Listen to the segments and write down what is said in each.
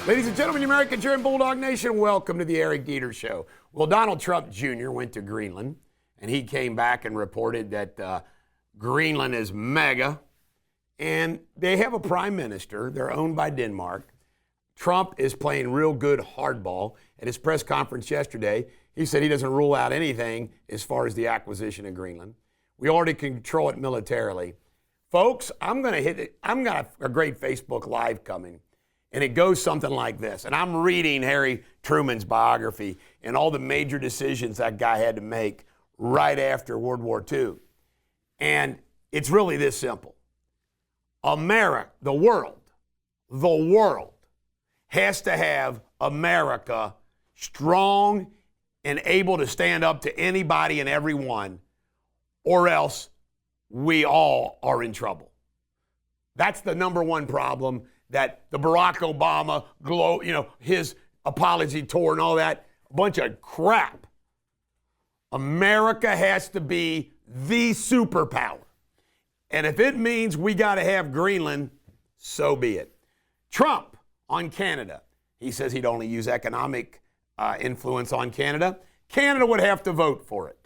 Ladies and gentlemen, the American German Bulldog Nation, welcome to the Eric Deters Show. Well, Donald Trump Jr. went to Greenland, and he came back and reported that Greenland is mega, and they have a prime minister. They're owned by Denmark. Trump is playing real good hardball. At his press conference yesterday, he said he doesn't rule out anything as far as the acquisition of Greenland. We already control it militarily. Folks, I'm going to hit it. I'm got a great Facebook Live coming. And it goes something like this. And I'm reading Harry Truman's biography and all the major decisions that guy had to make right after World War II. And it's really this simple. America, the world has to have America strong and able to stand up to anybody and everyone, or else we all are in trouble. That's the number one problem that the Barack Obama, his apology tour and all that, a bunch of crap. America has to be the superpower. And if it means we got to have Greenland, so be it. Trump on Canada. He says he'd only use economic influence on Canada. Canada would have to vote for it.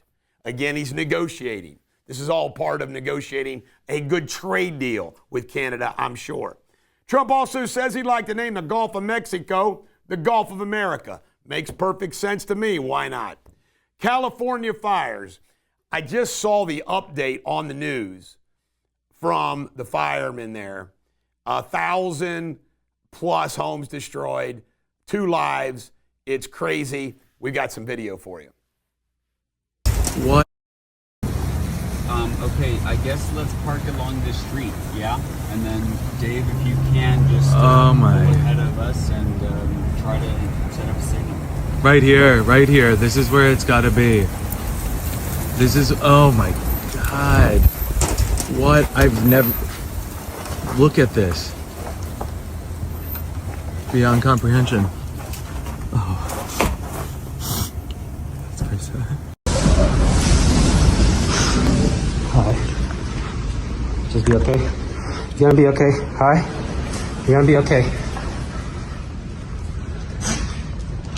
Again, he's negotiating. This is all part of negotiating a good trade deal with Canada, I'm sure. Trump also says he'd like to name the Gulf of Mexico the Gulf of America. Makes perfect sense to me. Why not? California fires. I just saw the update on the news from the firemen there. 1,000+ homes destroyed, 2 lives. It's crazy. We got some video for you. What? Okay, I guess let's park along this street, yeah? And then, Dave, if you can, just go ahead of us and try to set up a signal. Right here. This is where it's got to be. This is, oh my God. What? I've never, look at this. Beyond comprehension. Oh. That's very sad. Hi. Just be okay. You're gonna be okay. Hi. You're gonna be okay.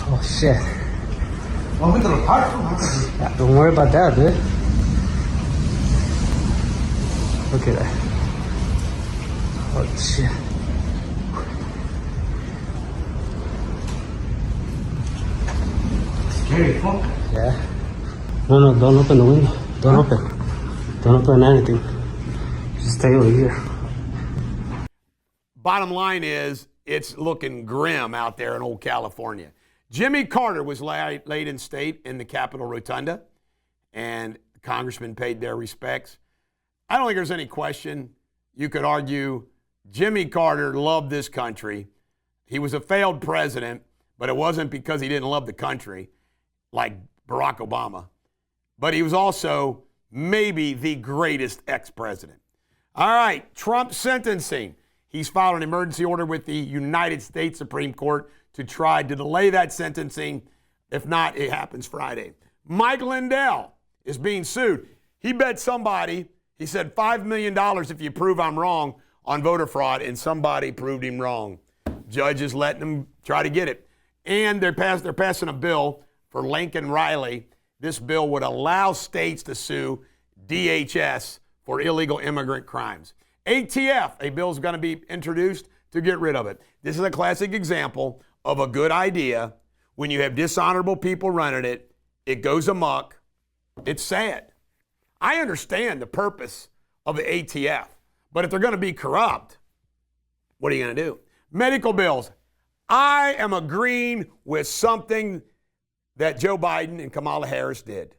Oh shit. Yeah, don't worry about that, dude. Look at that. Oh shit. Scary, fuck. Yeah. No, don't open the window. Don't open anything. Just stay over here. Bottom line is, it's looking grim out there in old California. Jimmy Carter was laid in state in the Capitol Rotunda, and the congressmen paid their respects. I don't think there's any question. You could argue Jimmy Carter loved this country. He was a failed president, but it wasn't because he didn't love the country, like Barack Obama. But he was also maybe the greatest ex-president. All right, Trump sentencing. He's filed an emergency order with the United States Supreme Court to try to delay that sentencing. If not, it happens Friday. Mike Lindell is being sued. He bet somebody, he said $5 million if you prove I'm wrong on voter fraud, and somebody proved him wrong. Judge is letting him try to get it. And they're passing a bill for Lincoln Riley. This bill would allow states to sue DHS for illegal immigrant crimes. ATF, a bill is going to be introduced to get rid of it. This is a classic example of a good idea. When you have dishonorable people running it, it goes amok. It's sad. I understand the purpose of the ATF, but if they're going to be corrupt, what are you going to do? Medical bills. I am agreeing with something that Joe Biden and Kamala Harris did.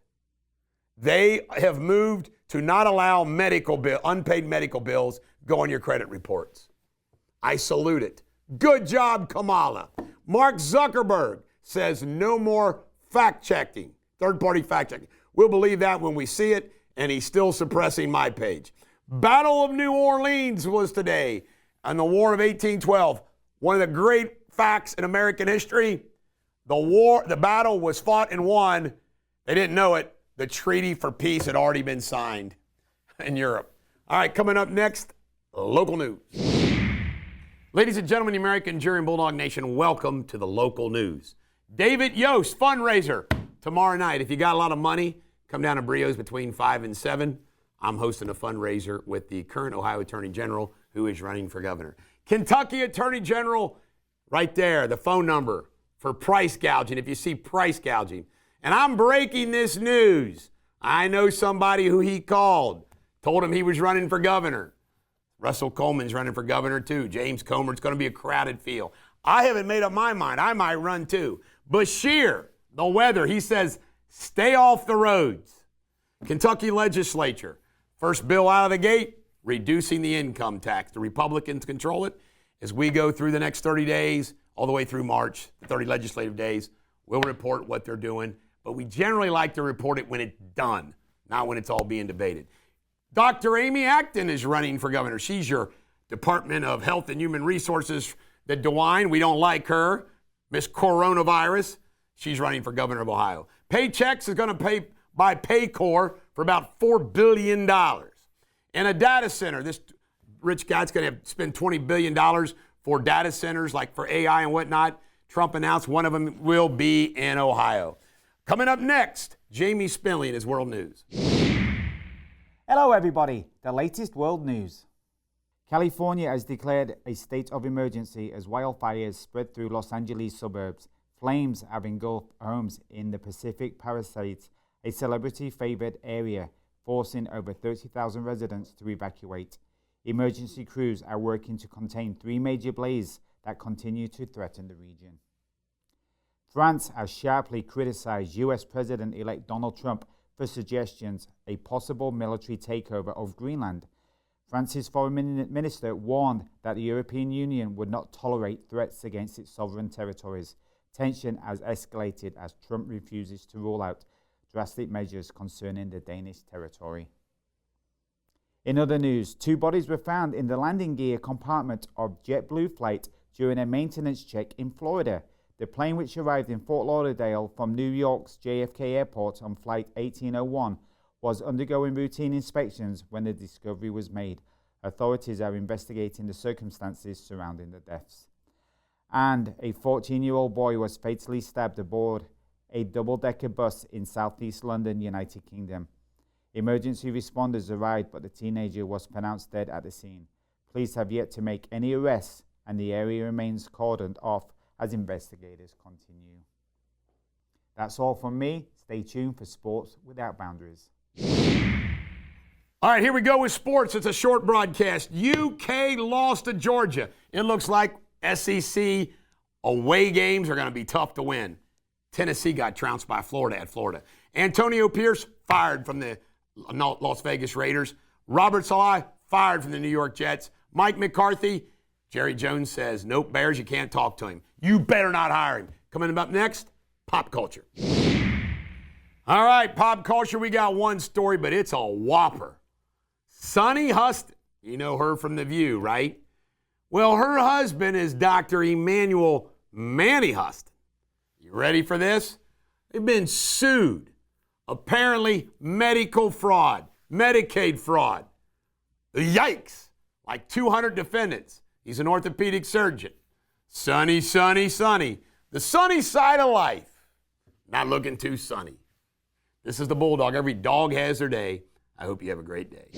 They have moved to not allow unpaid medical bills go on your credit reports. I salute it. Good job, Kamala. Mark Zuckerberg says no more fact-checking, third-party fact-checking. We'll believe that when we see it, and he's still suppressing my page. Battle of New Orleans was today, and the War of 1812. One of the great facts in American history, the battle was fought and won. They didn't know it. The treaty for peace had already been signed in Europe. All right, coming up next, local news. Ladies and gentlemen, the American Jury and Bulldog Nation, welcome to the local news. David Yost fundraiser tomorrow night. If you got a lot of money, come down to Brio's between 5 and 7. I'm hosting a fundraiser with the current Ohio Attorney General who is running for governor. Kentucky Attorney General, right there, the phone number for price gouging, if you see price gouging. And I'm breaking this news. I know somebody who he called, told him he was running for governor. Russell Coleman's running for governor too. James Comer. It's going to be a crowded field. I haven't made up my mind. I might run too. Bashir, the weather, he says, stay off the roads. Kentucky legislature, first bill out of the gate, reducing the income tax. The Republicans control it. As we go through the next 30 days, all the way through March, the 30 legislative days, we'll report what they're doing. But we generally like to report it when it's done, not when it's all being debated. Dr. Amy Acton is running for governor. She's your Department of Health and Human Resources, the DeWine. We don't like her. Miss Coronavirus. She's running for governor of Ohio. Paychex is going to pay by Paycor for about $4 billion. And a data center. This rich guy's going to spend $20 billion for data centers, like for AI and whatnot. Trump announced one of them will be in Ohio. Coming up next, Jamie Spindley in his World News. Hello everybody, the latest world news. California has declared a state of emergency as wildfires spread through Los Angeles suburbs. Flames have engulfed homes in the Pacific Palisades, a celebrity-favored area, forcing over 30,000 residents to evacuate. Emergency crews are working to contain 3 major blazes that continue to threaten the region. France has sharply criticized U.S. President-elect Donald Trump for suggestions a possible military takeover of Greenland. France's foreign minister warned that the European Union would not tolerate threats against its sovereign territories. Tension has escalated as Trump refuses to rule out drastic measures concerning the Danish territory. In other news, 2 bodies were found in the landing gear compartment of JetBlue flight during a maintenance check in Florida. The plane, which arrived in Fort Lauderdale from New York's JFK Airport on Flight 1801, was undergoing routine inspections when the discovery was made. Authorities are investigating the circumstances surrounding the deaths. And a 14-year-old boy was fatally stabbed aboard a double-decker bus in southeast London, United Kingdom. Emergency responders arrived, but the teenager was pronounced dead at the scene. Police have yet to make any arrests, and the area remains cordoned off as investigators continue. That's all from me. Stay tuned for Sports Without Boundaries. All right, here we go with sports. It's a short broadcast. UK lost to Georgia. It looks like SEC away games are going to be tough to win. Tennessee got trounced by Florida at Florida. Antonio Pierce fired from the Las Vegas Raiders. Robert Saleh fired from the New York Jets. Mike McCarthy, Jerry Jones says, nope, Bears, you can't talk to him. You better not hire him. Coming up next, pop culture. All right, pop culture, we got one story, but it's a whopper. Sunny Huston, you know her from The View, right? Well, her husband is Dr. Emmanuel Manny Huston. You ready for this? They've been sued. Apparently, medical fraud, Medicaid fraud. Yikes, like 200 defendants. He's an orthopedic surgeon. Sunny, sunny, sunny. The sunny side of life. Not looking too sunny. This is the Bulldog. Every dog has their day. I hope you have a great day.